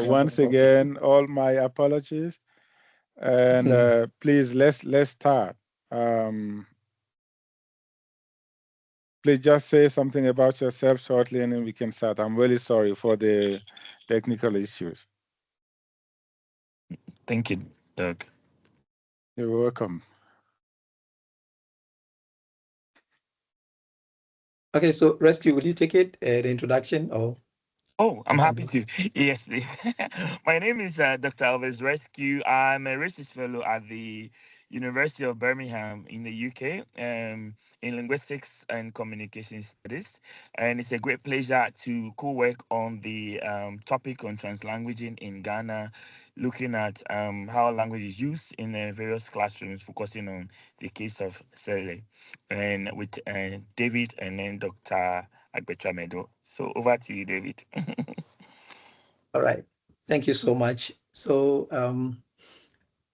Once again, all my apologies. And please, let's start. Please just say something about yourself shortly, and then we can start. I'm really sorry for the technical issues. Thank you, Doug. You're welcome. Okay, so Rescue, will you take it, the introduction, or Oh, I I'm can happy do? to. Yes, please. My name is Dr. Elvis ResCue. I'm a research fellow at the University of Birmingham in the UK, in linguistics and communication studies. And it's a great pleasure to co-work on the topic on translanguaging in Ghana, looking at how language is used in various classrooms, focusing on the case of Sele, and with David and then Dr. Agbetsoamedo. So over to you, David. All right. Thank you so much. So,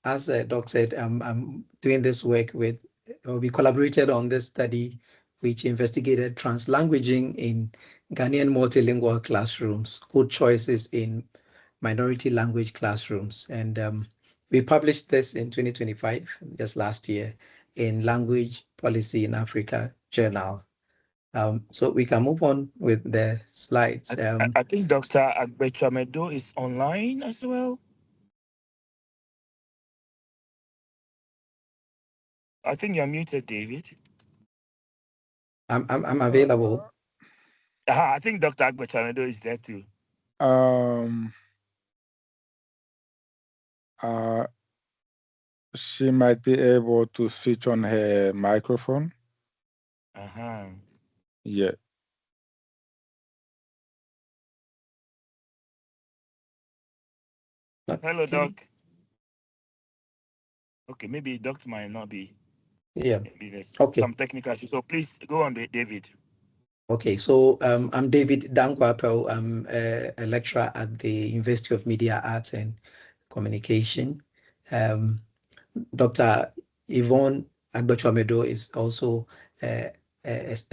as Doc said, I'm doing this work with, we collaborated on this study which investigated translanguaging in Ghanaian multilingual classrooms, code choices in minority language classrooms. And we published this in 2025, just last year, in Language Policy in Africa Journal. So we can move on with the slides. I think Dr. Agbetsoamedo is online as well. I think you're muted, David. I'm available. I think Dr. Agbetsoamedo is there too. Um, uh, she might be able to switch on her microphone. Uh-huh. Yeah. Hello, Okay. Doc. Okay, maybe Doc might not be. Yeah. Maybe there's Okay. some technical issues. So please go on, David. Okay. So I'm David Dankwa-Apawu. I'm a lecturer at the University of Media Arts and Communication. Dr. Yvonne Agbetsoamedo is also a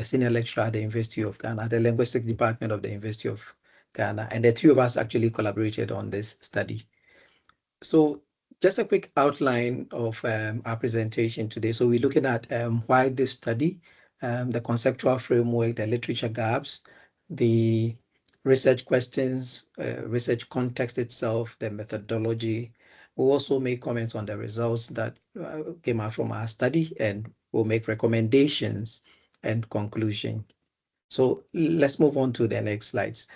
senior lecturer at the University of Ghana, the Linguistics Department of the University of Ghana. And the three of us actually collaborated on this study. So just a quick outline of our presentation today. So we're looking at why this study, the conceptual framework, the literature gaps, the research questions, research context itself, the methodology. We'll also make comments on the results that came out from our study, and we'll make recommendations and conclusion. So let's move on to the next slides.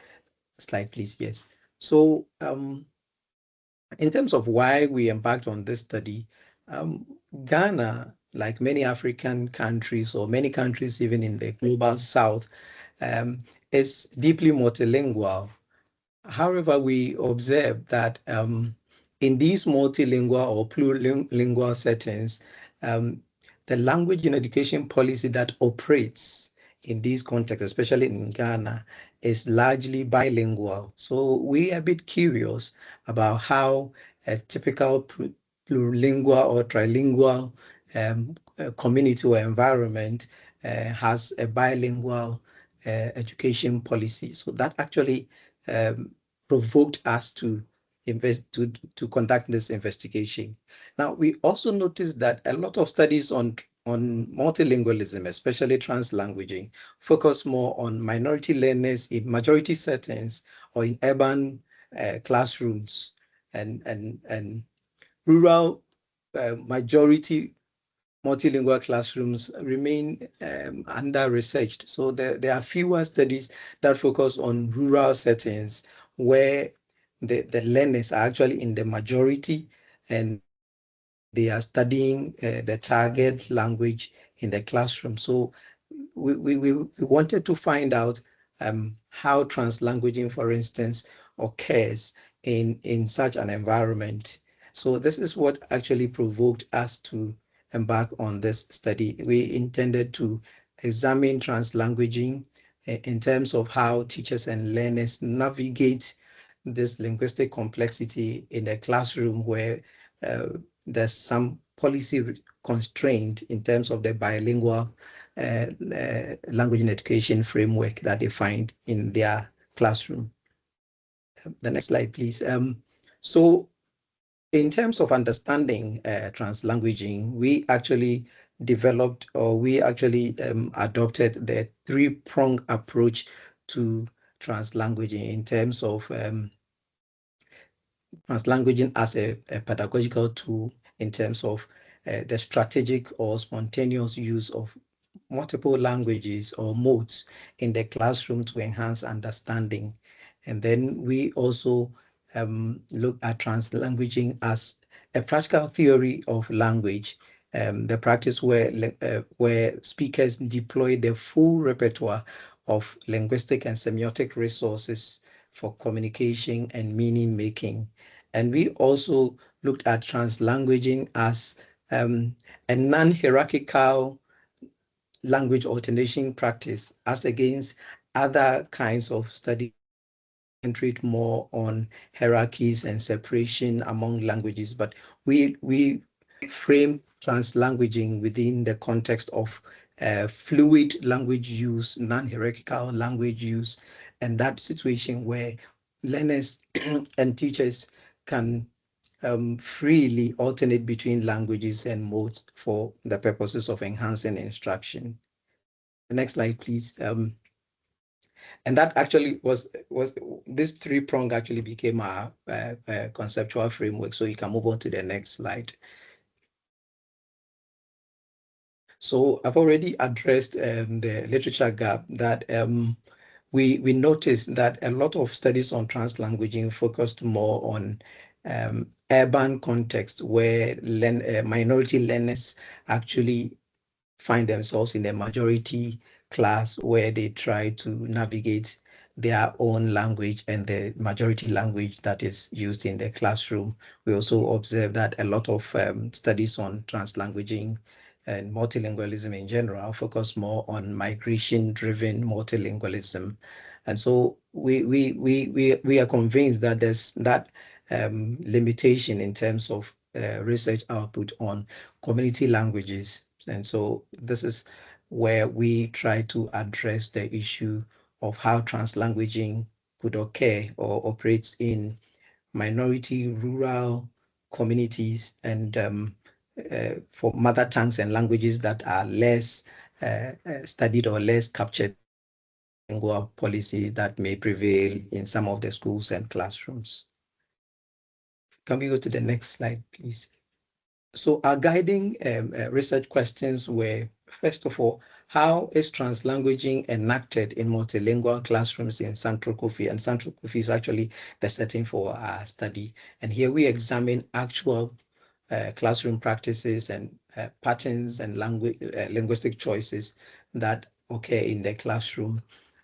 Slide, please. Yes. So in terms of why we embarked on this study, Ghana, like many African countries or many countries even in the global south, is deeply multilingual. However, we observe that in these multilingual or plurilingual settings, the language and education policy that operates in these contexts, especially in Ghana, is largely bilingual. So we are a bit curious about how a typical plurilingual or trilingual community or environment has a bilingual education policy. So that actually provoked us to conduct this investigation. Now, we also noticed that a lot of studies on multilingualism, especially translanguaging, focus more on minority learners in majority settings or in urban classrooms and rural majority multilingual classrooms remain under-researched. So there are fewer studies that focus on rural settings where the learners are actually in the majority and they are studying the target language in the classroom. So we wanted to find out how translanguaging, for instance, occurs in such an environment. So this is what actually provoked us to embark on this study. We intended to examine translanguaging in terms of how teachers and learners navigate this linguistic complexity in a classroom where there's some policy constraint in terms of the bilingual language and education framework that they find in their classroom. The next slide, please. So in terms of understanding translanguaging, we actually developed, or we actually adopted the three-pronged approach to translanguaging in terms of translanguaging as a pedagogical tool, in terms of the strategic or spontaneous use of multiple languages or modes in the classroom to enhance understanding. And then we also look at translanguaging as a practical theory of language, the practice where speakers deploy the full repertoire of linguistic and semiotic resources for communication and meaning making. And we also looked at translanguaging as a non-hierarchical language alternation practice as against other kinds of studies concentrate more on hierarchies and separation among languages, but we frame translanguaging within the context of fluid language use, non-hierarchical language use, and that situation where learners and teachers can freely alternate between languages and modes for the purposes of enhancing instruction. The next slide, please. And that actually was this three-prong actually became our conceptual framework. So you can move on to the next slide. So I've already addressed the literature gap that we noticed that a lot of studies on translanguaging focused more on urban context where minority learners actually find themselves in a majority class where they try to navigate their own language and the majority language that is used in the classroom. We also observe that a lot of studies on translanguaging and multilingualism in general focus more on migration-driven multilingualism. And so we are convinced that there's that limitation in terms of research output on community languages. And so this is where we try to address the issue of how translanguaging could occur or operates in minority rural communities and for mother tongues and languages that are less studied or less captured lingual policies that may prevail in some of the schools and classrooms. Can we go to the next slide, please? So our guiding research questions were, first of all, how is translanguaging enacted in multilingual classrooms in Central Kofi? And Central Kofi is actually the setting for our study. And here we examine actual classroom practices and patterns and linguistic choices that occur in the classroom.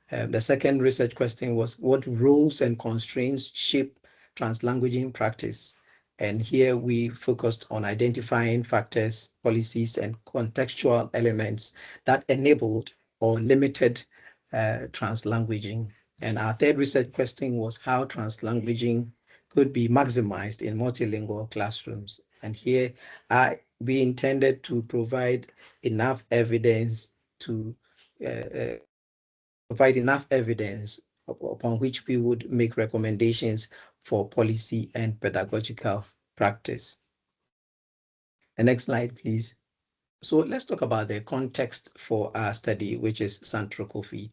The second research question was, what rules and constraints shape translanguaging practice? And here we focused on identifying factors, policies, and contextual elements that enabled or limited translanguaging. And our third research question was how translanguaging could be maximized in multilingual classrooms. And here we intended to provide enough evidence to upon which we would make recommendations for policy and pedagogical practice. The next slide, please. So let's talk about the context for our study, which is Central Kofi.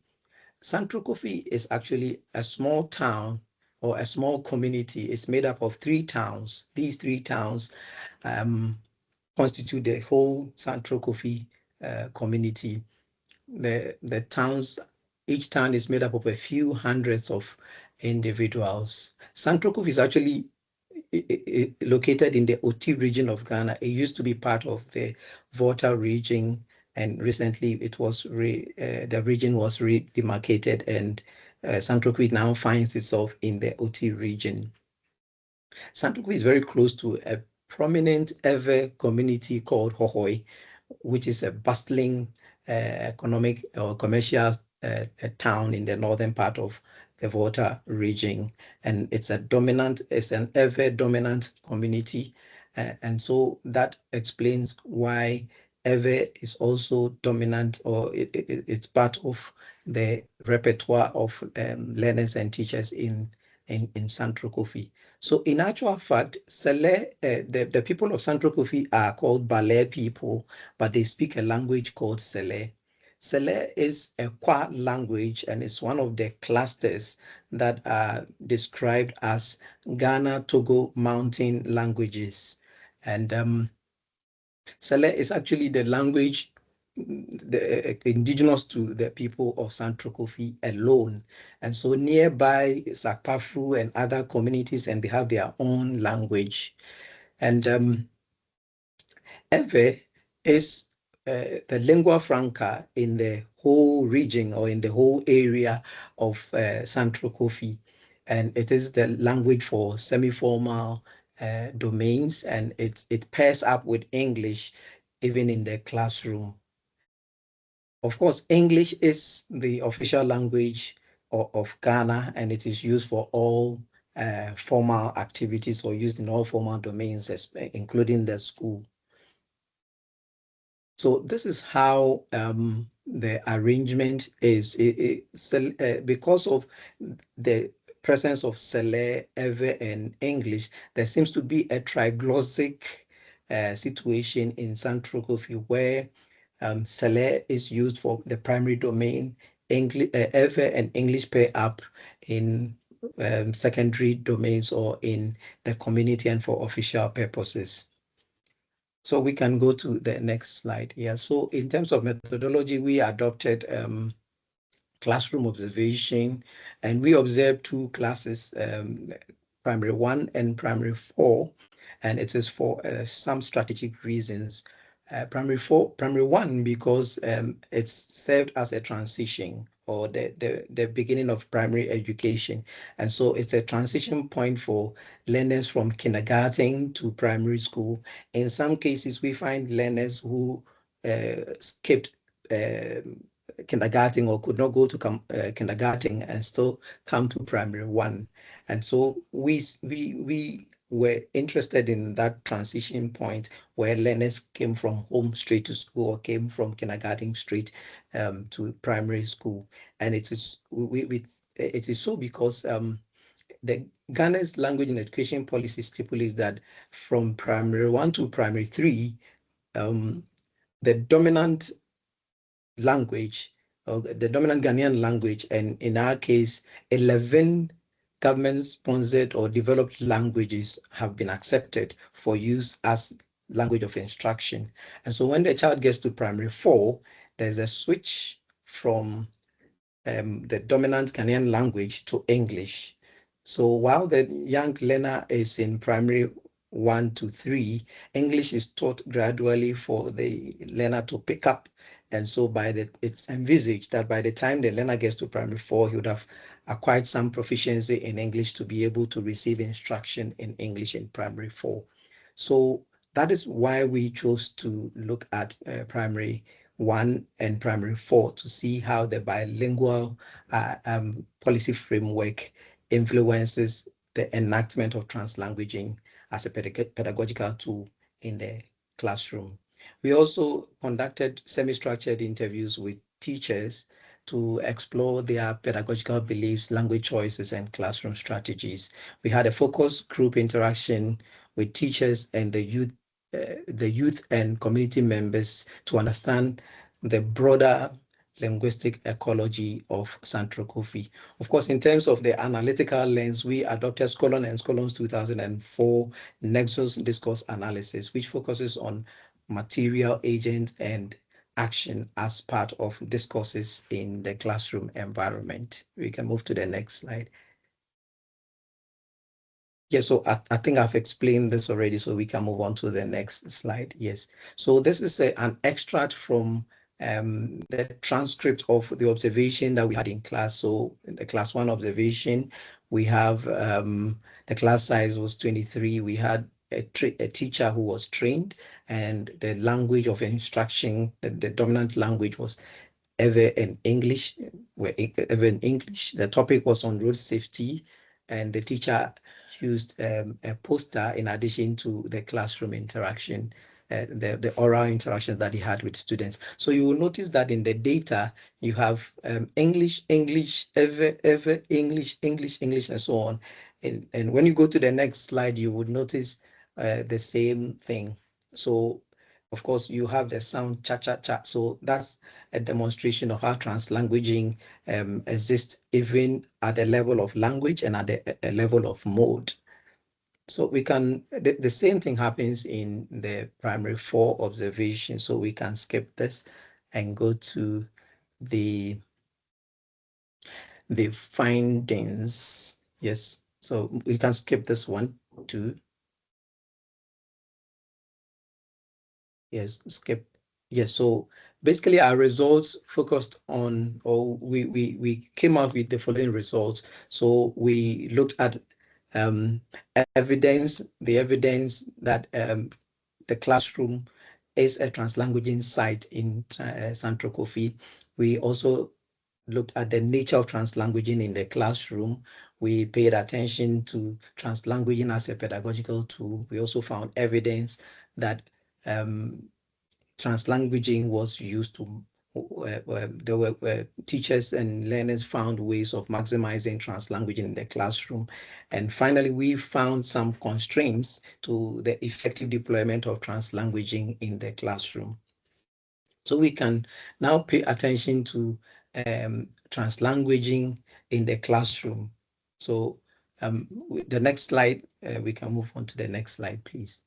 Central Kofi is actually a small town or a small community. It's made up of 3 towns. These 3 towns constitute the whole Central Kofi community. The towns, each town is made up of a few hundreds of individuals. Central Kofi is actually located in the Oti region of Ghana. It used to be part of the Volta region, and recently it was the region was demarcated, and Central Kofi now finds itself in the Oti region. Central Kofi is very close to a prominent Ewe community called Hohoi, which is a bustling economic or commercial town in the northern part of the Volta region, and it's an Ewe dominant community, and so that explains why Ewe is also dominant, or it's part of the repertoire of learners and teachers in in Central Kofi. So in actual fact, Sele, the people of Central Kofi are called Balé people, but they speak a language called Sele. Sele is a Kwa language and it's one of the clusters that are described as Ghana-Togo mountain languages. And Sele is actually the language indigenous to the people of Central Kofi alone. And so nearby Sakpafu and other communities, and they have their own language. And Ewe is the lingua franca in the whole region or in the whole area of Central Kofi. And it is the language for semi-formal domains, and it pairs up with English even in the classroom. Of course, English is the official language of Ghana, and it is used for all formal activities or used in all formal domains, including the school. So this is how the arrangement is. Because of the presence of Sele, Ewe, and English, there seems to be a triglossic situation in Central Kofi where Sele is used for the primary domain, English, Ewe and English pair up in secondary domains or in the community and for official purposes. So we can go to the next slide here. So in terms of methodology, we adopted classroom observation, and we observed two classes, primary 1 and primary 4, and it is for some strategic reasons. Primary 1, because it served as a transition or the beginning of primary education. And so it's a transition point for learners from kindergarten to primary school. In some cases, we find learners who skipped kindergarten or could not go to kindergarten and still come to primary 1. And so we were interested in that transition point where learners came from home straight to school or came from kindergarten straight to primary school. And it is it is so because the Ghana's language and education policy stipulates that from primary 1 to primary 3, the dominant language, or the dominant Ghanaian language, and in our case, 11 government-sponsored or developed languages have been accepted for use as language of instruction. And so when the child gets to primary 4, there's a switch from the dominant Ghanaian language to English. So while the young learner is in primary 1 to 3, English is taught gradually for the learner to pick up. And so it's envisaged that by the time the learner gets to primary 4, he would have acquired some proficiency in English to be able to receive instruction in English in primary 4. So that is why we chose to look at primary 1 and primary 4 to see how the bilingual policy framework influences the enactment of translanguaging as a pedagogical tool in the classroom. We also conducted semi-structured interviews with teachers to explore their pedagogical beliefs, language choices, and classroom strategies. We had a focus group interaction with teachers and the youth and community members to understand the broader linguistic ecology of Central Kofi. Of course, in terms of the analytical lens, we adopted Scholon and Scholon's 2004 Nexus Discourse Analysis, which focuses on material, agent, and action as part of discourses in the classroom environment. We can move to the next slide. Yes, so I think I've explained this already, so we can move on to the next slide. Yes, so this is an extract from the transcript of the observation that we had in class. So in the class 1 observation, we have the class size was 23. We had a teacher who was trained, and the language of instruction, the dominant language was ever in English. The topic was on road safety, and the teacher used a poster in addition to the classroom interaction. the oral interaction that he had with students. So you will notice that in the data, you have English, English, ever, English, English, English, and so on. And when you go to the next slide, you would notice the same thing. So of course, you have the sound cha-cha-cha. So that's a demonstration of how translanguaging exists even at the level of language and at the level of mode. So we can, the same thing happens in the primary 4 observation. So we can skip this and go to the findings. Yes, so we can skip this one too. Yes, skip. Yes, so basically our results focused on, or we came out with the following results. So we looked at evidence, the evidence that the classroom is a translanguaging site in Central Kofi. We also looked at the nature of translanguaging in the classroom. We paid attention to translanguaging as a pedagogical tool. We also found evidence that translanguaging was used to, there were teachers and learners found ways of maximizing translanguaging in the classroom. And finally, we found some constraints to the effective deployment of translanguaging in the classroom. So we can now pay attention to translanguaging in the classroom. So the next slide, we can move on to the next slide, please.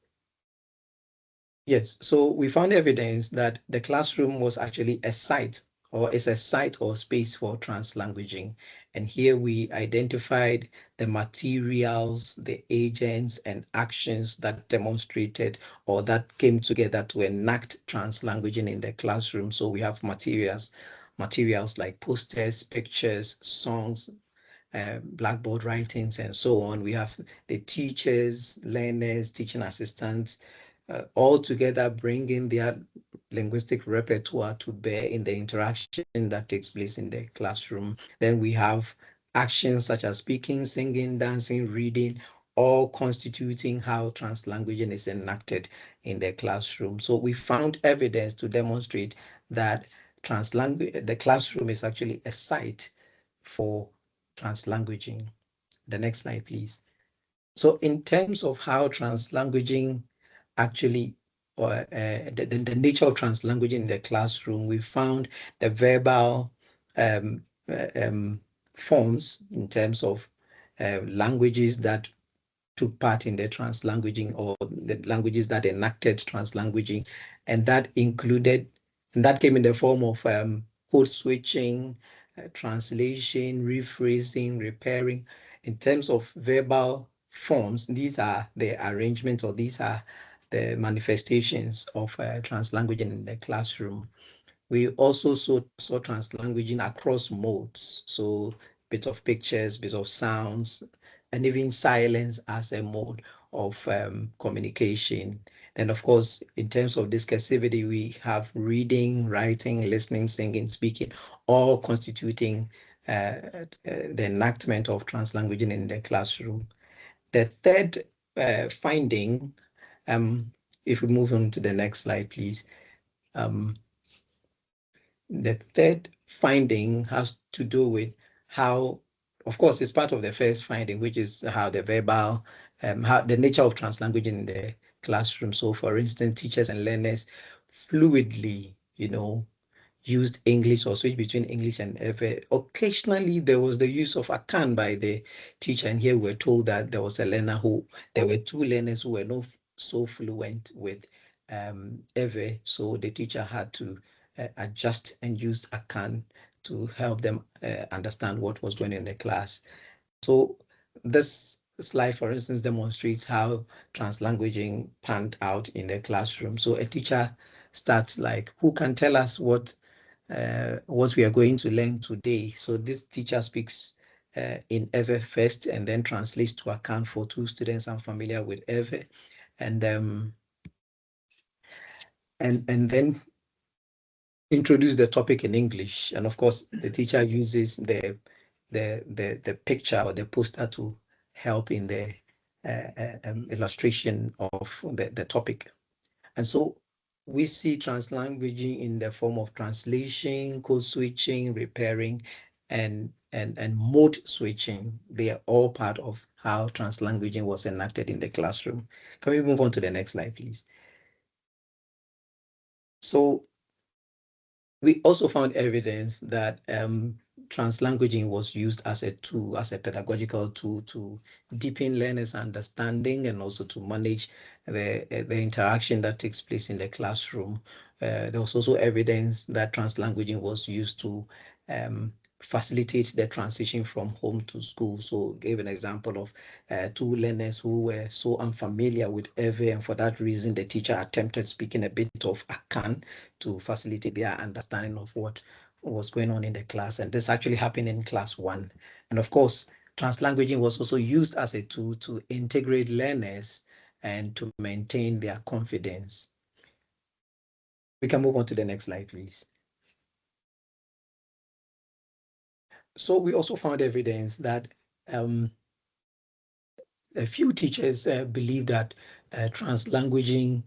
Yes, so we found evidence that the classroom was actually a site, or is a site or space for translanguaging. And here we identified the materials, the agents and actions that demonstrated or that came together to enact translanguaging in the classroom. So we have materials like posters, pictures, songs, blackboard writings, and so on. We have the teachers, learners, teaching assistants, all together bringing their linguistic repertoire to bear in the interaction that takes place in the classroom. Then we have actions such as speaking, singing, dancing, reading, all constituting how translanguaging is enacted in the classroom. So we found evidence to demonstrate that the classroom is actually a site for translanguaging. The next slide, please. So in terms of how translanguaging actually, or the nature of translanguaging in the classroom, we found the verbal forms in terms of languages that took part in the translanguaging, or the languages that enacted translanguaging, and that included, and that came in the form of code switching, translation, rephrasing, repairing. In terms of verbal forms, these are the arrangements, or these are the manifestations of translanguaging in the classroom. We also saw translanguaging across modes. So bit of pictures, bit of sounds, and even silence as a mode of communication. And of course, in terms of discursivity, we have reading, writing, listening, singing, speaking, all constituting the enactment of translanguaging in the classroom. The third finding, if we move on to the next slide, please. The third finding has to do with how, of course, it's part of the first finding, which is how the verbal, how the nature of translanguaging in the classroom. So for instance, teachers and learners fluidly, used English or switched between English and Ewe. Occasionally, there was the use of Akan by the teacher, and here we're told that there were 2 learners who were not so fluent with Ewe, so the teacher had to adjust and use Akan to help them understand what was going on in the class. So this slide, for instance, demonstrates how translanguaging panned out in the classroom. So a teacher starts like, who can tell us what we are going to learn today? So this teacher speaks in Ewe first, and then translates to Akan for 2 students unfamiliar with Ewe, and then introduce the topic in English. And of course, the teacher uses the picture or the poster to help in the illustration of the topic. And so we see translanguaging in the form of translation, code switching, repairing, and mode switching. They are all part of how translanguaging was enacted in the classroom. Can we move on to the next slide, please? So we also found evidence that translanguaging was used as a tool, as a pedagogical tool to deepen learners' understanding and also to manage the interaction that takes place in the classroom. There was also evidence that translanguaging was used to facilitate the transition from home to school. So gave an example of two learners who were so unfamiliar with Ewe, and for that reason the teacher attempted speaking a bit of Akan to facilitate their understanding of what was going on in the class. And this actually happened in class 1. And of course, translanguaging was also used as a tool to integrate learners and to maintain their confidence. We can move on to the next slide, please. So we also found evidence that a few teachers believe that translanguaging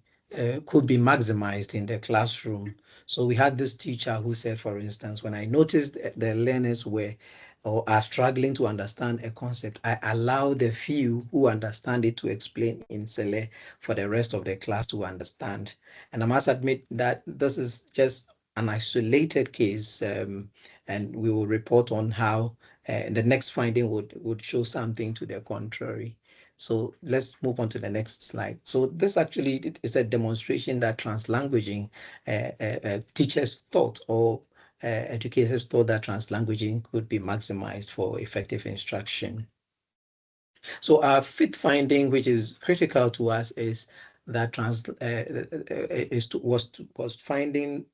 could be maximized in the classroom. So we had this teacher who said, for instance, when I noticed the learners were or are struggling to understand a concept, I allow the few who understand it to explain in Sele for the rest of the class to understand. And I must admit that this is just an isolated case, and we will report on how the next finding would show something to the contrary. So let's move on to the next slide. So this actually is a demonstration that translanguaging teachers thought, or educators thought, that translanguaging could be maximized for effective instruction. So our fifth finding, which is critical to us, is that was finding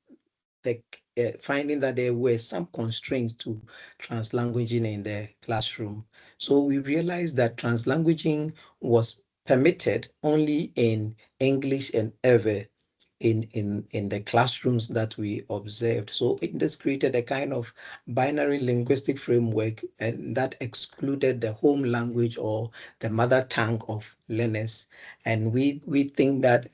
that there were some constraints to translanguaging in the classroom. So we realized that translanguaging was permitted only in English and Ewe in the classrooms that we observed. So this created a kind of binary linguistic framework, and that excluded the home language or the mother tongue of learners. And we think that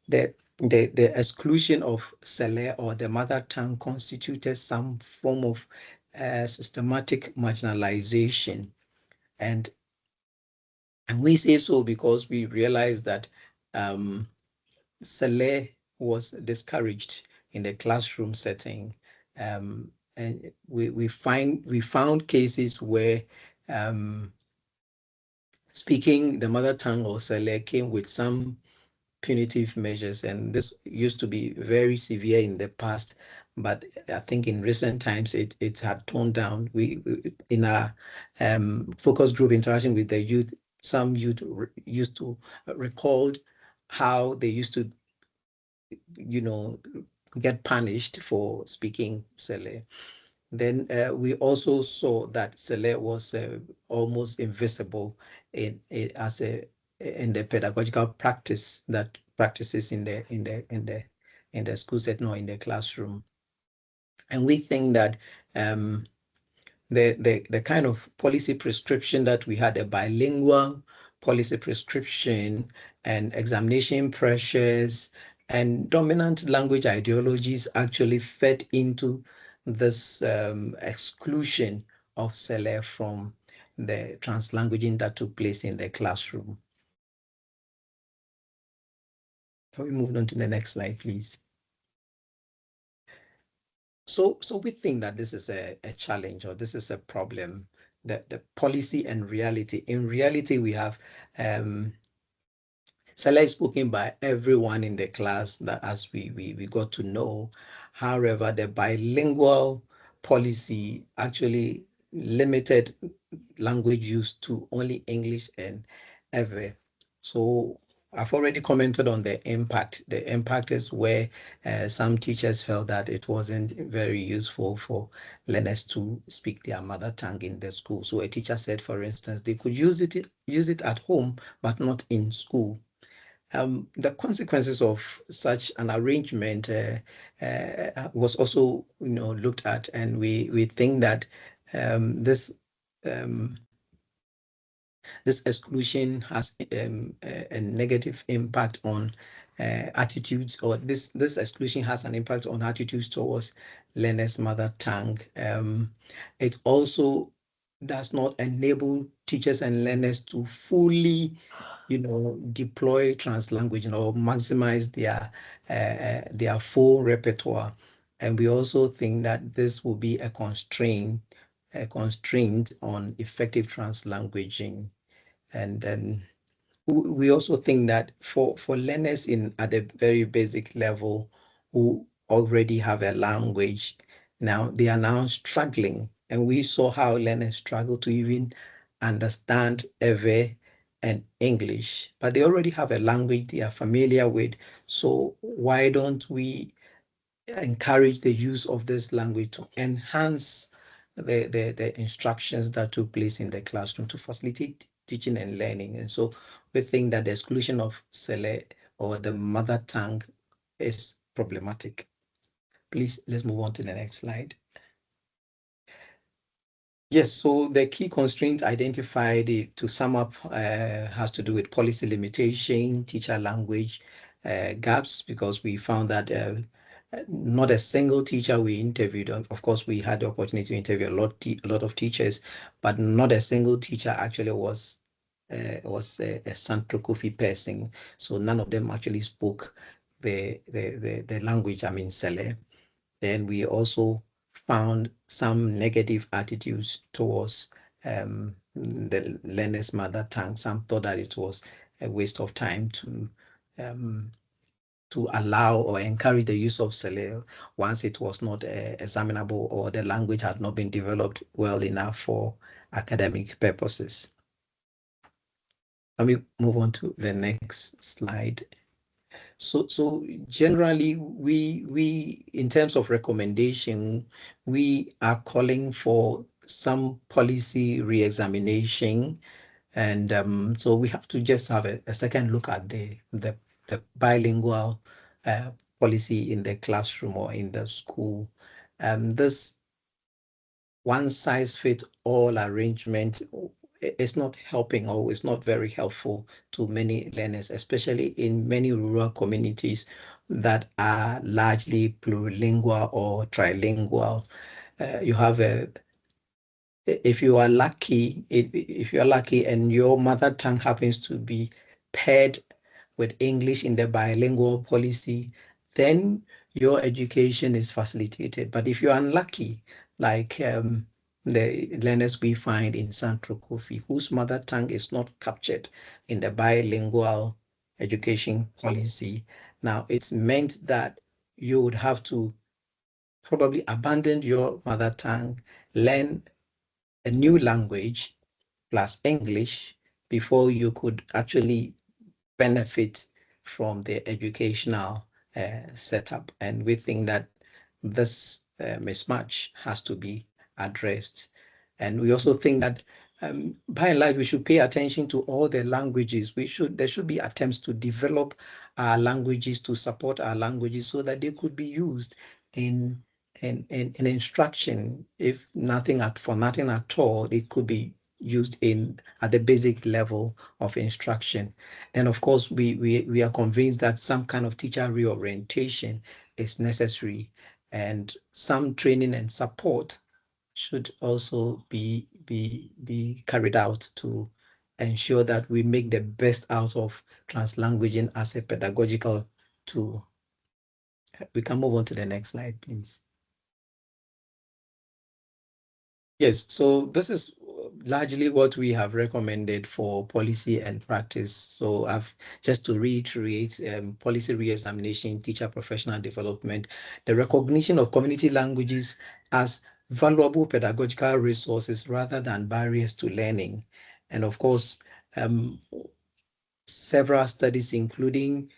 the exclusion of Sele, or the mother tongue, constituted some form of systematic marginalization. And we say so because we realize that Sele was discouraged in the classroom setting. And we found cases where speaking the mother tongue or Sele came with some punitive measures, and this used to be very severe in the past, but I think in recent times it had toned down. We in our focus group interaction with the youth, some youth used to recalled how they used to, get punished for speaking Sele. Then we also saw that Sele was almost invisible in the pedagogical practice that practices in the school setting or in the classroom. And we think that the kind of policy prescription that we had, a bilingual policy prescription, and examination pressures and dominant language ideologies actually fed into this exclusion of Sele from the translanguaging that took place in the classroom. Can we move on to the next slide, please? So we think that this is a challenge, or this is a problem, that the policy and reality. In reality, we have Sele is spoken by everyone in the class, that as we got to know. However, the bilingual policy actually limited language use to only English and Ewe. So I've already commented on the impact. The impact is where some teachers felt that it wasn't very useful for learners to speak their mother tongue in the school. So a teacher said, for instance, they could use it at home, but not in school. The consequences of such an arrangement was also, looked at, and we think that this exclusion has a negative impact on attitudes, or this exclusion has an impact on attitudes towards learners' mother tongue. It also does not enable teachers and learners to fully, deploy translanguaging or maximize their full repertoire. And we also think that this will be a constraint on effective translanguaging. And then we also think that for learners at the very basic level who already have a language, now they are now struggling. And we saw how learners struggle to even understand Ewe and English, but they already have a language they are familiar with. So why don't we encourage the use of this language to enhance the instructions that took place in the classroom to facilitate teaching and learning? And so we think that the exclusion of Sele or the mother tongue is problematic. Please, let's move on to the next slide. Yes, so the key constraints identified, to sum up, has to do with policy limitation, teacher language gaps, because we found that not a single teacher we interviewed. Of course, we had the opportunity to interview a lot of teachers, but not a single teacher actually was a Santo Kofi person. So none of them actually spoke the language, I mean, Sele. Then we also found some negative attitudes towards the learner's mother tongue. Some thought that it was a waste of time to allow or encourage the use of Sele once it was not examinable or the language had not been developed well enough for academic purposes. Let me move on to the next slide. So generally, we in terms of recommendation, we are calling for some policy re-examination, and so we have to just have a second look at the bilingual policy in the classroom or in the school. This one size fits all arrangement is not helping, or is not very helpful to many learners, especially in many rural communities that are largely plurilingual or trilingual. You have if you are lucky, if you are lucky and your mother tongue happens to be paired with English in the bilingual policy, then your education is facilitated. But if you're unlucky, like the learners we find in Central Kofi, whose mother tongue is not captured in the bilingual education policy, now it's meant that you would have to probably abandon your mother tongue, learn a new language plus English before you could actually benefit from the educational setup. And we think that this mismatch has to be addressed. And we also think that by and large, we should pay attention to all the languages. There should be attempts to develop our languages, to support our languages so that they could be used in instruction. If for nothing at all, it could be used at the basic level of instruction. Then, of course, we are convinced that some kind of teacher reorientation is necessary, and some training and support should also be carried out to ensure that we make the best out of translanguaging as a pedagogical tool. We can move on to the next slide, please. Yes, so this is largely what we have recommended for policy and practice. So just to reiterate, policy re-examination, teacher professional development, the recognition of community languages as valuable pedagogical resources rather than barriers to learning. And of course, several studies, including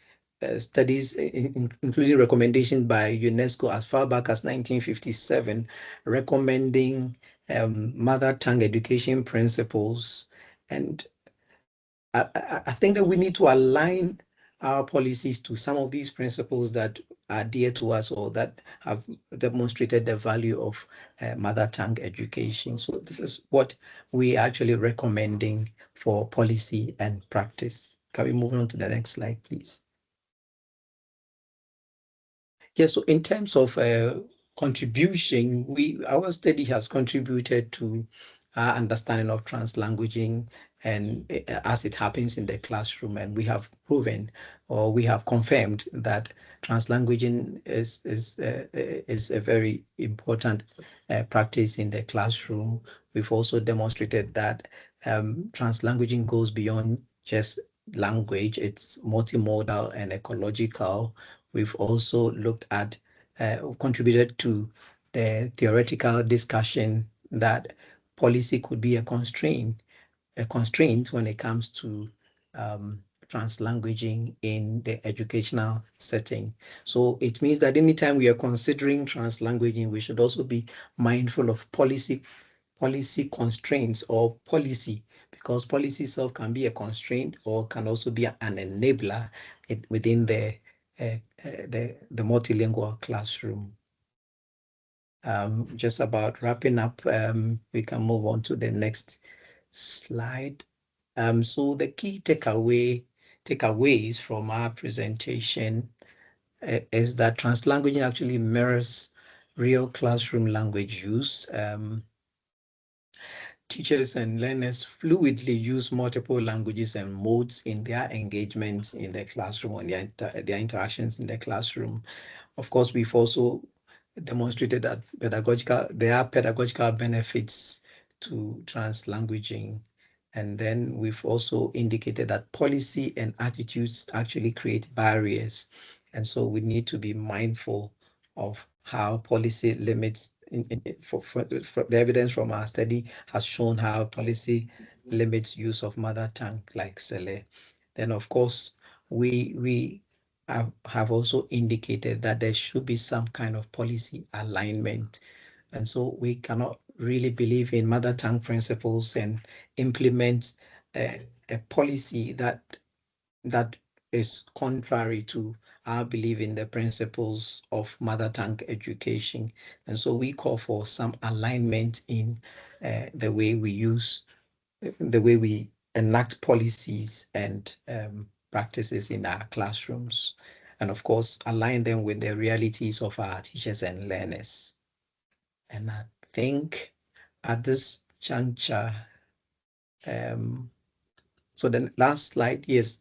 including recommendations by UNESCO as far back as 1957, recommending mother tongue education principles. And I think that we need to align our policies to some of these principles that are dear to us or that have demonstrated the value of mother tongue education. So this is what we are actually recommending for policy and practice. Can we move on to the next slide, please? Yeah, so in terms of contribution, our study has contributed to our understanding of translanguaging and as it happens in the classroom, and we have proven or we have confirmed that translanguaging is a very important practice in the classroom. We've also demonstrated that translanguaging goes beyond just language; it's multimodal and ecological. We've also looked at, contributed to the theoretical discussion that policy could be a constraint when it comes to translanguaging in the educational setting. So it means that anytime we are considering translanguaging, we should also be mindful of policy constraints or policy, because policy itself can be a constraint or can also be an enabler within the multilingual classroom. Just about wrapping up, we can move on to the next slide. So the key takeaways from our presentation is that translanguaging actually mirrors real classroom language use. Teachers and learners fluidly use multiple languages and modes in their engagements in the classroom and their interactions in the classroom. Of course, we've also demonstrated that there are pedagogical benefits to translanguaging. And then we've also indicated that policy and attitudes actually create barriers. And so we need to be mindful of how policy limits for the evidence from our study has shown how policy limits use of mother tongue like Sele. Then of course we have also indicated that there should be some kind of policy alignment. And so we cannot really believe in mother tongue principles and implement a policy that is contrary to our belief in the principles of mother tongue education. And so we call for some alignment in the way we enact policies and practices in our classrooms. And of course, align them with the realities of our teachers and learners. And I think at this juncture, so the last slide, yes,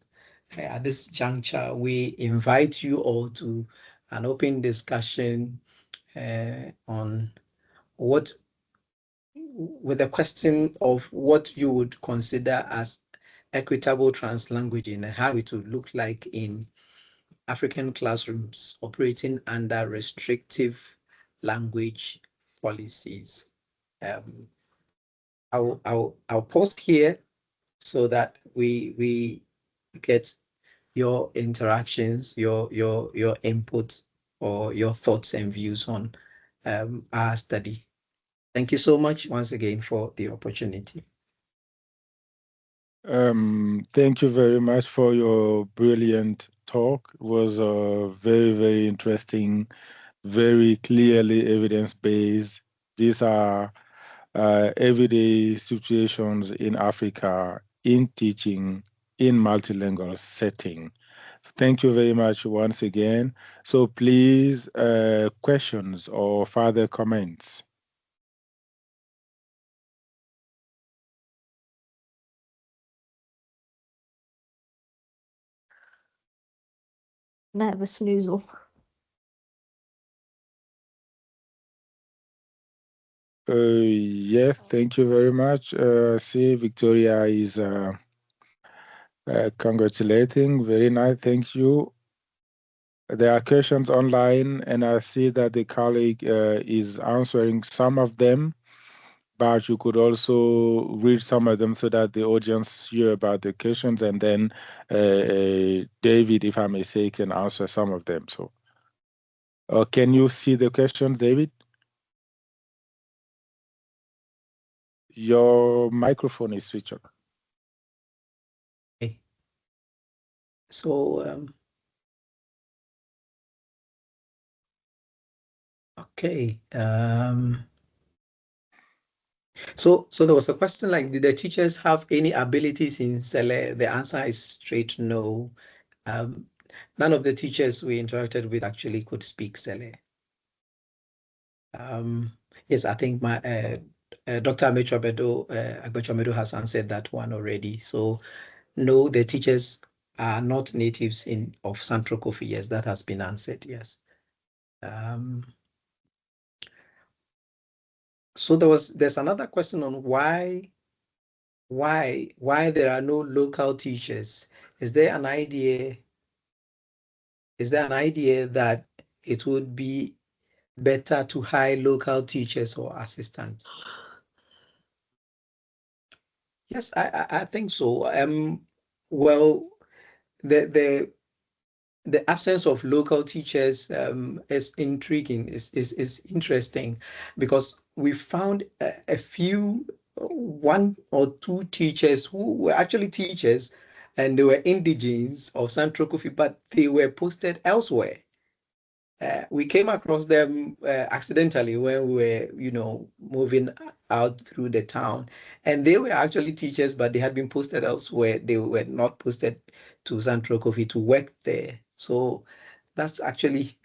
at this juncture, we invite you all to an open discussion on with the question of what you would consider as equitable translanguaging and how it would look like in African classrooms operating under restrictive language policies. I'll pause here so that we get your interactions, your input, or your thoughts and views on our study. Thank you so much once again for the opportunity. Thank you very much for your brilliant talk. It was very, very interesting, very clearly evidence-based. These are everyday situations in Africa, in teaching, in multilingual setting. Thank you very much once again. So please, questions or further comments? Nervous snoozle. Yes, thank you very much. See, Victoria is congratulating. Very nice, thank you. There are questions online, and I see that the colleague is answering some of them, but you could also read some of them so that the audience hear about the questions, and then David, if I may say, can answer some of them. So, can you see the questions, David? Your microphone is switched on. Okay. So, okay. So there was a question like, did the teachers have any abilities in Sele? The answer is straight no. none of the teachers we interacted with actually could speak Sele. Yes, I think my Dr. Agbetsoamedo has answered that one already. So no, the teachers are not natives of Central Kofi. Yes, that has been answered. Yes. So there's another question on why there are no local teachers. Is there an idea that it would be better to hire local teachers or assistants? Yes, I think so. Well, the absence of local teachers is intriguing, is interesting, because we found a few, one or two teachers who were actually teachers, and they were indigenes of Central Kofi, but they were posted elsewhere. We came across them accidentally when we were, moving out through the town, and they were actually teachers, but they had been posted elsewhere. They were not posted to Central Kofi to work there. So that's actually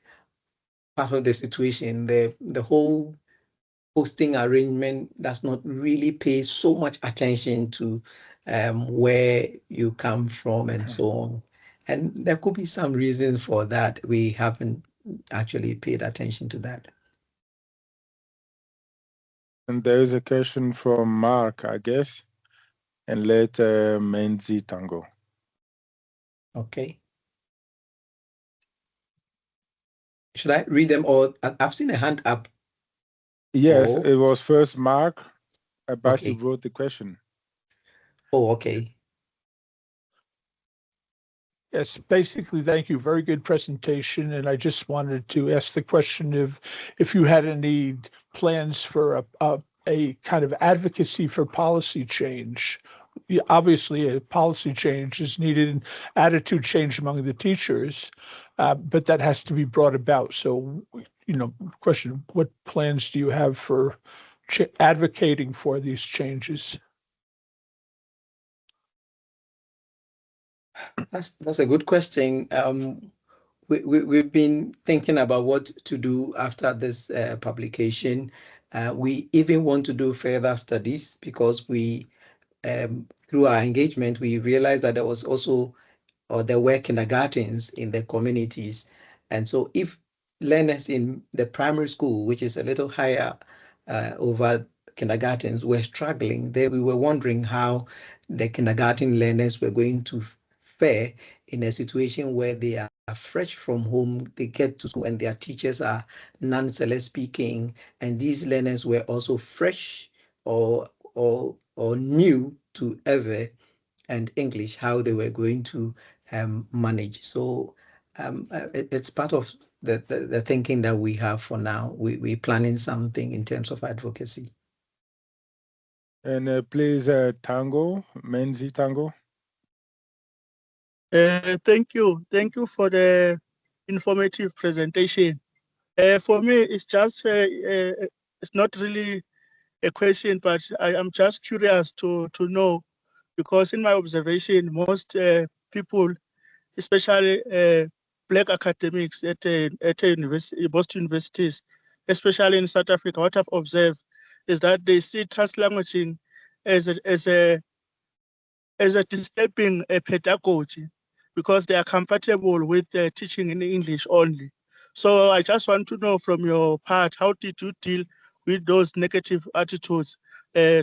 part of the situation. The whole posting arrangement does not really pay so much attention to where you come from and so on. And there could be some reasons for that. We haven't actually paid attention to that. And there is a question from Mark, I guess, and later Menzi Tango. Okay. Should I read them all? I've seen a hand up. Yes, Oh, it was first Mark, but okay. you wrote the question. Oh, okay. Yes, basically, thank you. Very good presentation. And I just wanted to ask the question if you had any plans for a kind of advocacy for policy change. Obviously, a policy change is needed, attitude change among the teachers, but that has to be brought about. So, question, what plans do you have for advocating for these changes? That's a good question. We've been thinking about what to do after this publication. We even want to do further studies, because through our engagement, we realized that there was also, or there were kindergartens in the communities. And so if learners in the primary school, which is a little higher over kindergartens, were struggling, then we were wondering how the kindergarten learners were going to fare in a situation where they are fresh from home, they get to school and their teachers are non-Sele speaking, and these learners were also fresh or new to Ewe and English, how they were going to manage. So it's part of the thinking that we have for now. We're planning something in terms of advocacy. And please, Tango, Menzi Tango. Thank you. Thank you for the informative presentation. For me, it's just, it's not really a question, but I am just curious to know, because in my observation, most people, especially Black academics at most universities, especially in South Africa, what I've observed is that they see translanguaging as a disturbing pedagogy, because they are comfortable with teaching in English only. So I just want to know from your part, how did you deal with those negative attitudes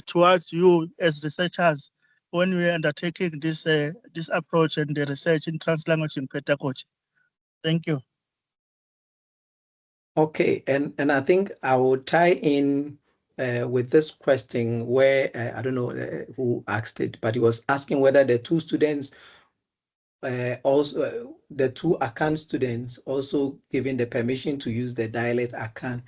towards you as researchers when we are undertaking this approach and the research in translanguaging pedagogy? Thank you. Okay, and I think I will tie in with this question where I don't know who asked it, but he was asking whether the two students also the two Akan students also given the permission to use the dialect Akan.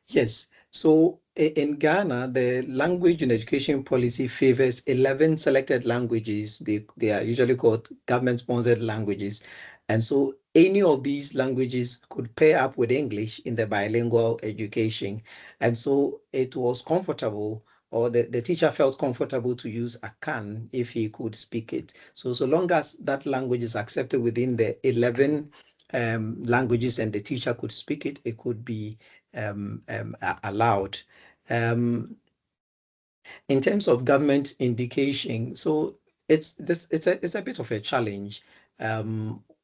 Yes. So in Ghana, the language and education policy favors 11 selected languages. They are usually called government-sponsored languages. And so any of these languages could pair up with English in the bilingual education. And so it was comfortable or the teacher felt comfortable to use Akan if he could speak it. So long as that language is accepted within the 11 languages and the teacher could speak it, it could be allowed. In terms of government indication, so it's a bit of a challenge,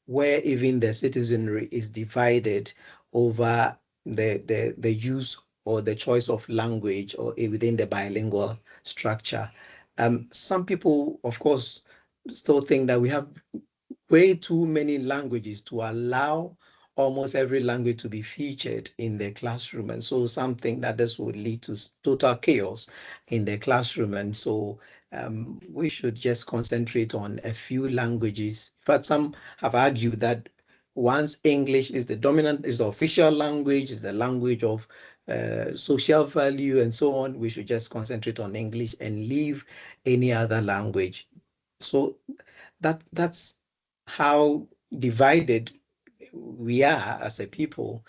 where even the citizenry is divided over the use or the choice of language or within the bilingual structure. Some people, of course, still think that we have way too many languages to allow almost every language to be featured in the classroom. And so something that this would lead to total chaos in the classroom. And so we should just concentrate on a few languages. But some have argued that once English is the dominant, is the official language, is the language of social value and so on, we should just concentrate on English and leave any other language. So that's how divided we are as a people.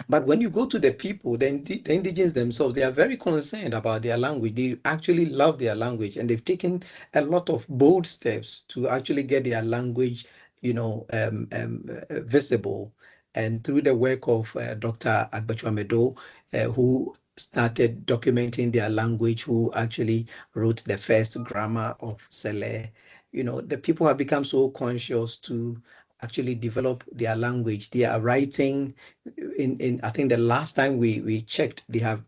But when you go to the people, the indigenous themselves, they are very concerned about their language. They actually love their language, and they've taken a lot of bold steps to actually get their language, visible. And through the work of Dr. Agbetsoamedo, who started documenting their language, who actually wrote the first grammar of Sele, the people have become so conscious to actually develop their language. They are writing in I think the last time we checked, they have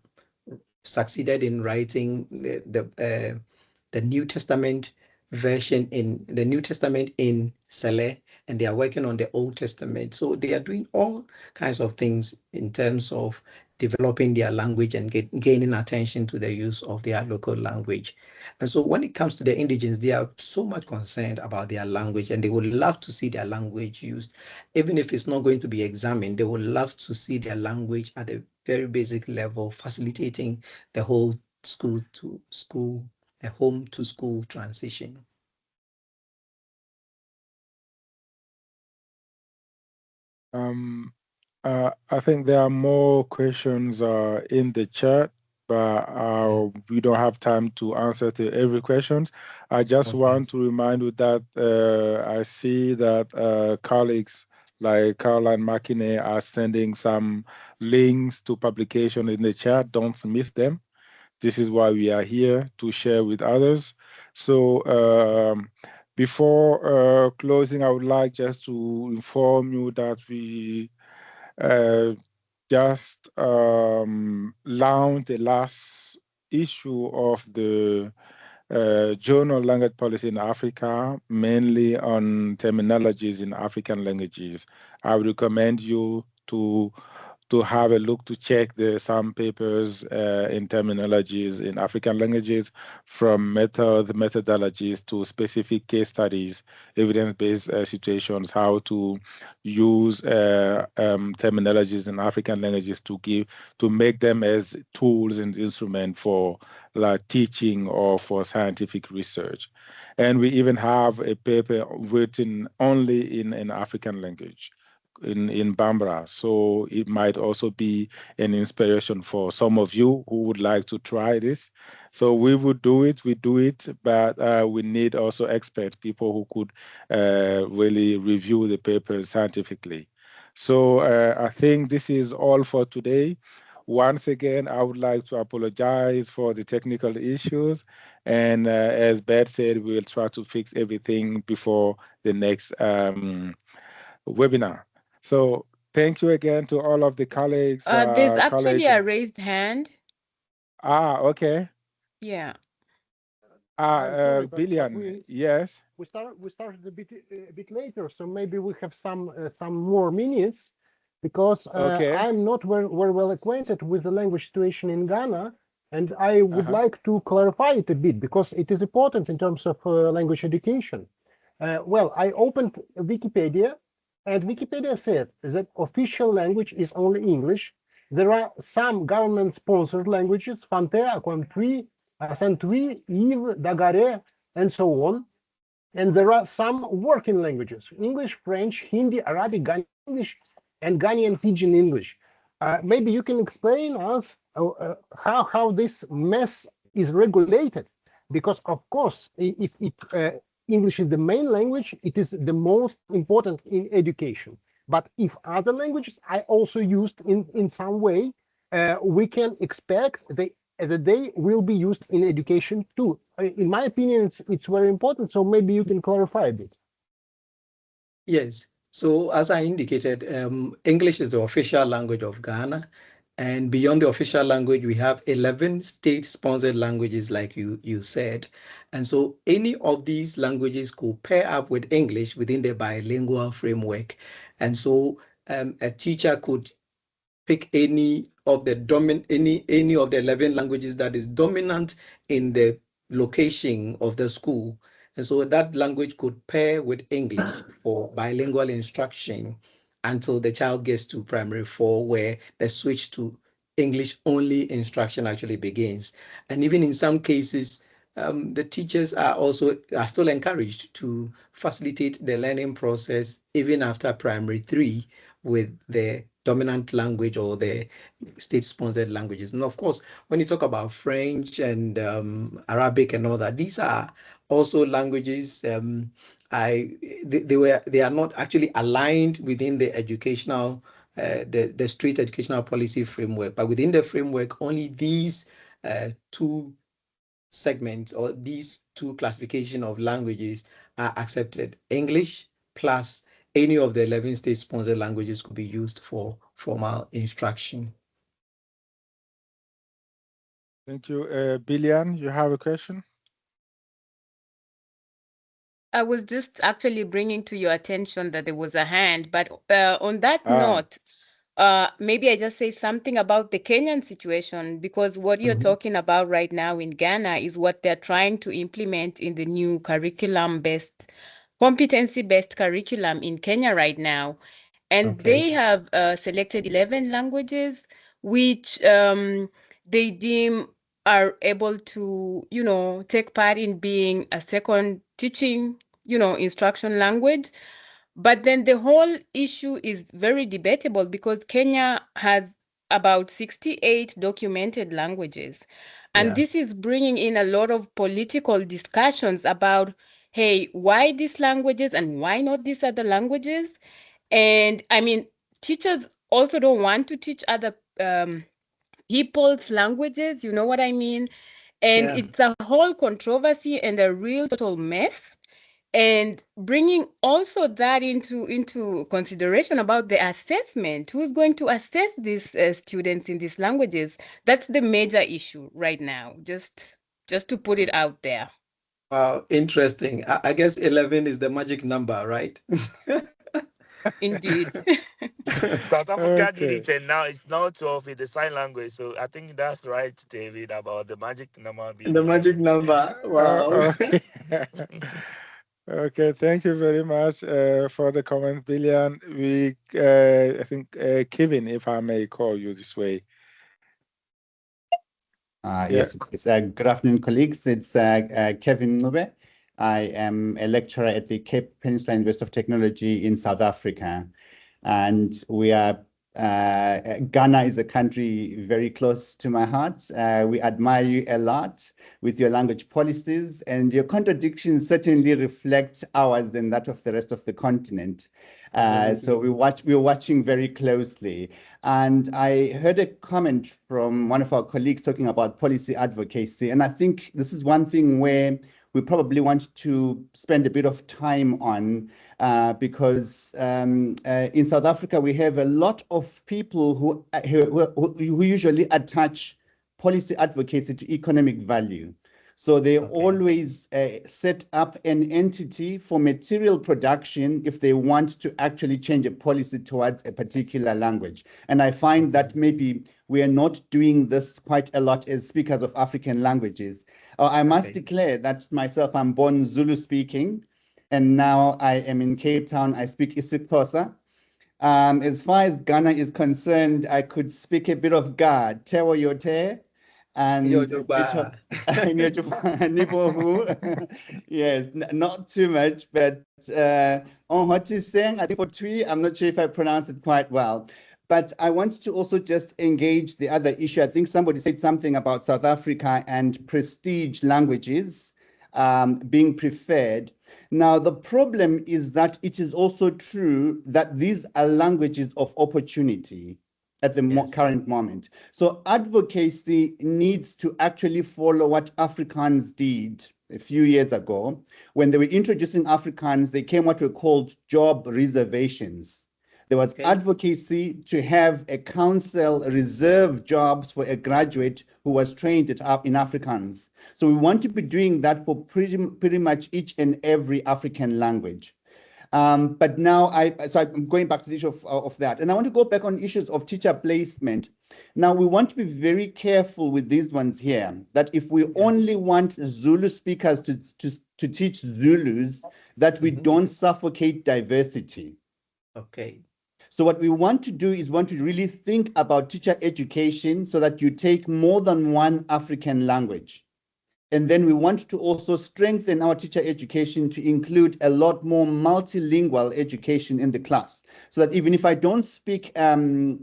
succeeded in writing the New Testament version in the New Testament in Sele, and they are working on the Old Testament. So they are doing all kinds of things in terms of developing their language and gaining attention to the use of their local language. And so when it comes to the indigenes, they are so much concerned about their language, and they would love to see their language used. Even if it's not going to be examined, they would love to see their language at a very basic level, facilitating the whole school to school, a home to school transition. I think there are more questions in the chat, but we don't have time to answer to every question. I just want to remind you that I see that colleagues like Caroline Makine are sending some links to publication in the chat. Don't miss them. This is why we are here, to share with others. So before closing, I would like just to inform you that we just launched the last issue of the journal Language Policy in Africa, mainly on terminologies in African languages. I would recommend you to have a look, to check some papers in terminologies in African languages, from methodologies to specific case studies, evidence-based situations, how to use terminologies in African languages to make them as tools and instruments for teaching or for scientific research. And we even have a paper written only in African language, in Bambara. So it might also be an inspiration for some of you who would like to try this. So we do it, but we need also expert people who could really review the papers scientifically. So I think this is all for today. Once again, I would like to apologize for the technical issues. And as Beth said, we'll try to fix everything before the next webinar. So thank you again to all of the colleagues. There's actually a raised hand. Okay. Yeah. Billion, yes. We started a bit later, so maybe we have some more minutes, because I'm not very well acquainted with the language situation in Ghana, and I would like to clarify it a bit, because it is important in terms of language education. Well, I opened Wikipedia, and Wikipedia said that official language is only English. There are some government-sponsored languages, Fante, Akwantui, Asantui, Eve, Dagare, and so on. And there are some working languages: English, French, Hindi, Arabic, Ghanaian English, and Ghanaian Pidgin English. Maybe you can explain us how this mess is regulated, because of course, if English is the main language, it is the most important in education. But if other languages are also used in some way, we can expect that they will be used in education too. In my opinion, it's very important. So maybe you can clarify a bit. Yes. So as I indicated, English is the official language of Ghana. And beyond the official language, we have 11 state-sponsored languages, like you said. And so any of these languages could pair up with English within the bilingual framework. And so a teacher could pick any of the any of the 11 languages that is dominant in the location of the school. And so that language could pair with English for bilingual instruction until the child gets to primary 4, where the switch to English only instruction actually begins. And even in some cases, the teachers are still encouraged to facilitate the learning process even after primary 3 with the dominant language or the state-sponsored languages. And of course, when you talk about French and Arabic and all that, these are also languages. They are not actually aligned within the educational, the straight educational policy framework, but within the framework, only these two segments or these two classification of languages are accepted. English plus any of the 11 state-sponsored languages could be used for formal instruction. Thank you. Billian, you have a question? I was just actually bringing to your attention that there was a hand, but on that note, maybe I just say something about the Kenyan situation, because what you're talking about right now in Ghana is what they're trying to implement in the new curriculum-based, competency-based curriculum in Kenya right now. And they have selected 11 languages, which they deem are able to, take part in being a second teaching, instruction language. But then the whole issue is very debatable, because Kenya has about 68 documented languages. And this is bringing in a lot of political discussions about, hey, why these languages and why not these other languages? And I mean, teachers also don't want to teach other people's languages, you know what I mean? And it's a whole controversy and a real total mess. And bringing also that into consideration about the assessment, who's going to assess these students in these languages? That's the major issue right now, just to put it out there. Wow, interesting. I guess 11 is the magic number, right? Indeed. South Africa did it, and now it's now 12 in the sign language. So I think that's right, David, about the magic number being the magic number. Wow. Okay, thank you very much for the comment, Billian. I think Kevin, if I may call you this way. Yes, it's good afternoon, colleagues. It's Kevin Nube. I am a lecturer at the Cape Peninsula University of Technology in South Africa. And we are, Ghana is a country very close to my heart. We admire you a lot with your language policies, and your contradictions certainly reflect ours and that of the rest of the continent. So we're watching very closely. And I heard a comment from one of our colleagues talking about policy advocacy. And I think this is one thing where we probably want to spend a bit of time on, because in South Africa, we have a lot of people who usually attach policy advocacy to economic value. So they always set up an entity for material production if they want to actually change a policy towards a particular language. And I find that maybe we are not doing this quite a lot as speakers of African languages. I must declare that myself, I'm born Zulu speaking, and now I am in Cape Town. I speak isiXhosa. As far as Ghana is concerned, I could speak a bit of Ga, Tewo Yote, and yes, not too much, but on Hotiseng, I think for Twi, I'm not sure if I pronounced it quite well. But I want to also just engage the other issue. I think somebody said something about South Africa and prestige languages being preferred. Now, the problem is that it is also true that these are languages of opportunity at the current moment. So advocacy needs to actually follow what Afrikaans did a few years ago. When they were introducing Afrikaans, they came what were called job reservations. There was advocacy to have a council reserve jobs for a graduate who was trained in Afrikaans. So we want to be doing that for pretty much each and every African language. But now I'm going back to the issue of that. And I want to go back on issues of teacher placement. Now, we want to be very careful with these ones here, that if we only want Zulu speakers to teach Zulus, that we don't suffocate diversity. Okay. So what we want to do is want to really think about teacher education so that you take more than one African language. And then we want to also strengthen our teacher education to include a lot more multilingual education in the class. So that even if I don't speak a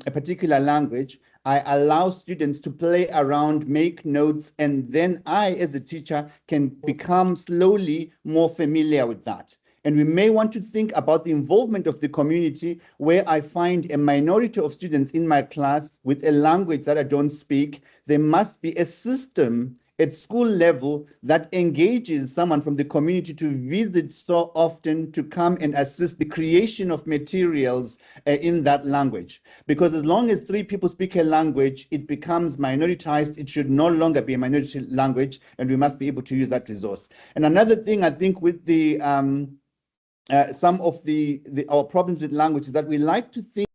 particular language, I allow students to play around, make notes, and then I, as a teacher, can become slowly more familiar with that. And we may want to think about the involvement of the community where I find a minority of students in my class with a language that I don't speak. There must be a system at school level that engages someone from the community to visit so often to come and assist the creation of materials in that language. Because as long as 3 people speak a language, it becomes minoritized. It should no longer be a minority language, and we must be able to use that resource. And another thing I think with the some of our problems with language is that we like to think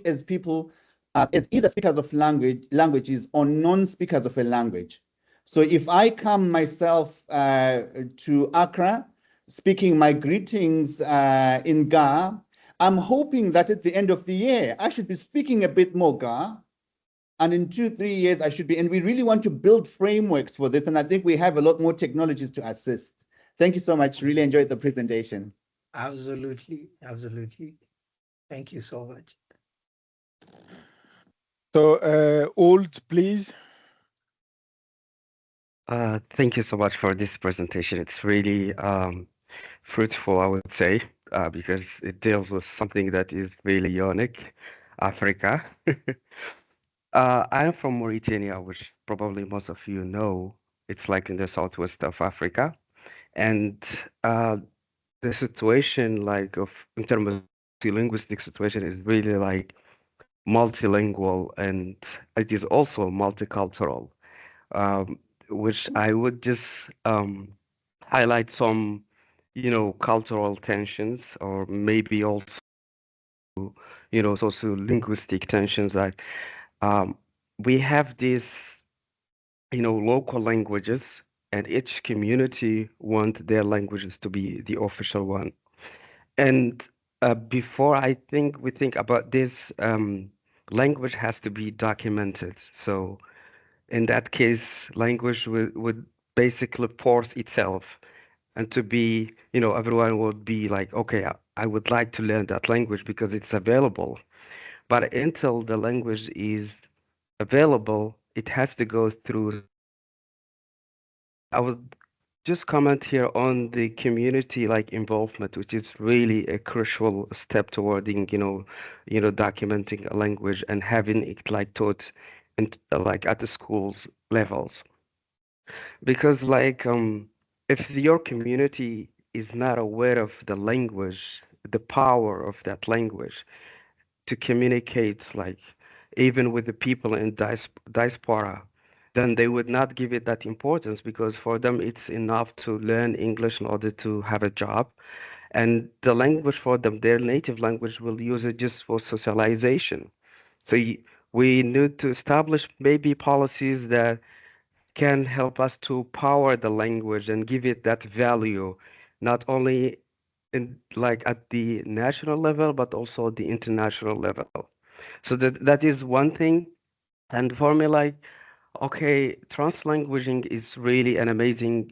as people as either speakers of languages or non-speakers of a language. So if I come myself to Accra, speaking my greetings in Ga, I'm hoping that at the end of the year, I should be speaking a bit more Ga. And in 2-3 years, I should be, and we really want to build frameworks for this. And I think we have a lot more technologies to assist. Thank you so much. Really enjoyed the presentation. Absolutely. Absolutely. Thank you so much. So, Old, please. Thank you so much for this presentation. It's really fruitful, I would say, because it deals with something that is really unique, Africa. I'm from Mauritania, which probably most of you know. It's like in the southwest of Africa. And the situation, like in terms of linguistic situation, is really like multilingual, and it is also multicultural, which I would just highlight some, cultural tensions, or maybe also, socio-linguistic tensions that we have these, local languages, and each community want their languages to be the official one. And before we think about this, language has to be documented. So in that case, language would basically force itself, and to be, everyone would be like, okay, I would like to learn that language because it's available. But until the language is available, it has to go through. I would just comment here on the community involvement, which is really a crucial step toward documenting a language and having it taught and at the schools levels. Because if your community is not aware of the language, the power of that language to communicate even with the people in diaspora, then they would not give it that importance, because for them it's enough to learn English in order to have a job. And the language for them, their native language, will use it just for socialization. So we need to establish maybe policies that can help us to power the language and give it that value, not only in at the national level, but also the international level. So that is one thing. And for me, okay, translanguaging is really an amazing,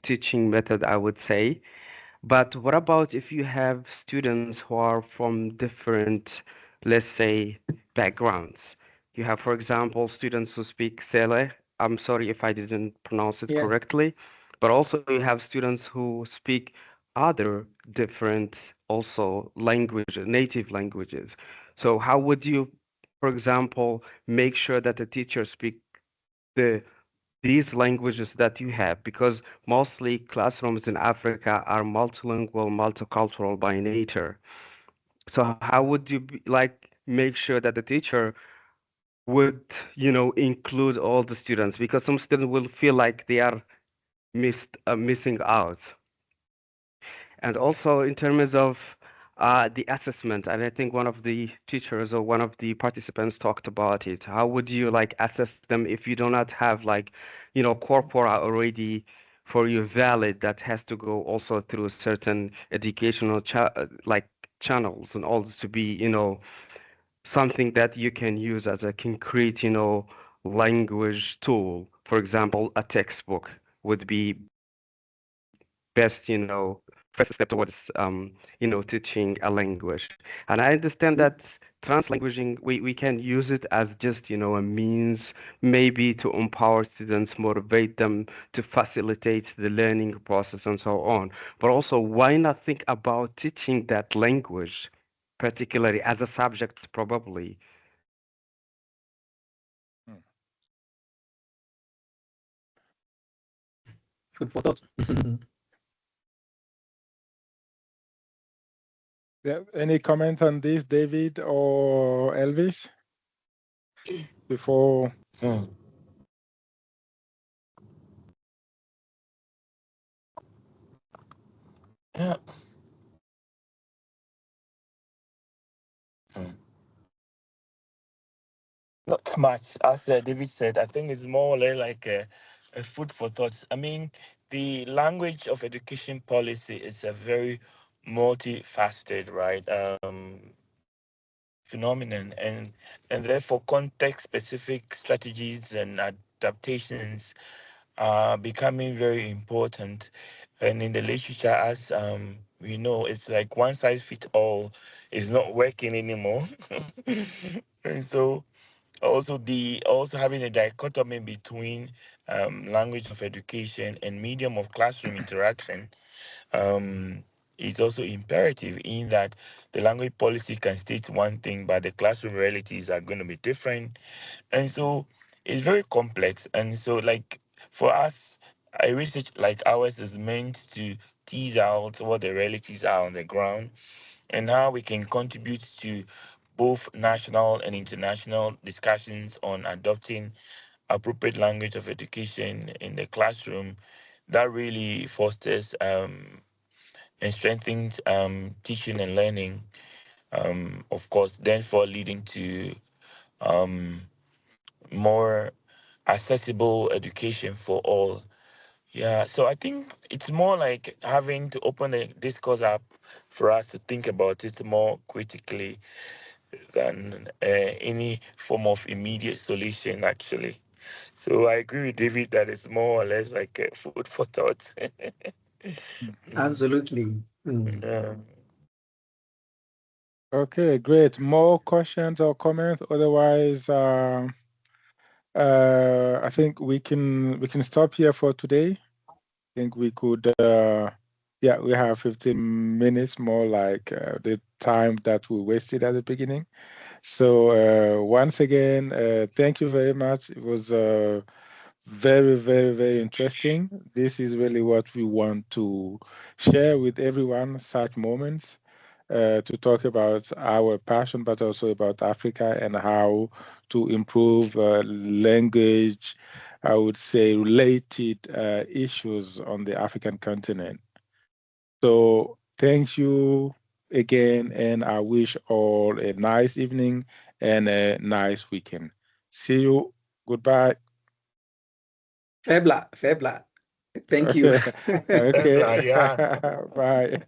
teaching method, I would say. But what about if you have students who are from different let's say, backgrounds. You have, for example, students who speak Sele. I'm sorry if I didn't pronounce it correctly, but also you have students who speak other different also languages, native languages. So how would you, for example, make sure that the teacher speak the these languages that you have? Because mostly classrooms in Africa are multilingual, multicultural by nature. So how would you like make sure that the teacher would, include all the students? Because some students will feel like they are missing out. And also in terms of the assessment, and I think one of the teachers or one of the participants talked about it. How would you like assess them if you do not have like, corpora already for you valid that has to go also through certain educational like channels and also to be, something that you can use as a concrete, language tool. For example, a textbook would be best, first step towards, teaching a language. And I understand that translanguaging, we can use it as just, a means maybe to empower students, motivate them to facilitate the learning process and so on. But also, why not think about teaching that language, particularly as a subject, probably? Food for thought. Yeah, any comment on this, David or Elvis? Before Yeah. Not much. As David said, I think it's more or less like a food for thought. I mean, the language of education policy is a very multifaceted, right, phenomenon, and therefore context-specific strategies and adaptations are becoming very important. And in the literature, as we know, it's like one size fits all is not working anymore. And so also having a dichotomy between language of education and medium of classroom interaction um, is also imperative in that the language policy can state one thing, but the classroom realities are going to be different. And so it's very complex. And so, like, for us, a research like ours is meant to tease out what the realities are on the ground and how we can contribute to both national and international discussions on adopting appropriate language of education in the classroom that really fosters and strengthens teaching and learning, of course, then for leading to um, more accessible education for all. Yeah, so I think it's more like having to open the discourse up for us to think about it more critically than any form of immediate solution, actually. So I agree with David that it's more or less like food for thought. Absolutely. Yeah. okay, great. More questions or comments? Otherwise, I think we can stop here for today. I think we could. Yeah, we have 15 minutes more, like the time that we wasted at the beginning. So once again, thank you very much. It was very, very, very interesting. This is really what we want to share with everyone, such moments, to talk about our passion, but also about Africa and how to improve language, I would say, related issues on the African continent. So thank you again, and I wish all a nice evening and a nice weekend. See you. Goodbye. Febla, Febla. Thank you. Okay. Yeah. Bye.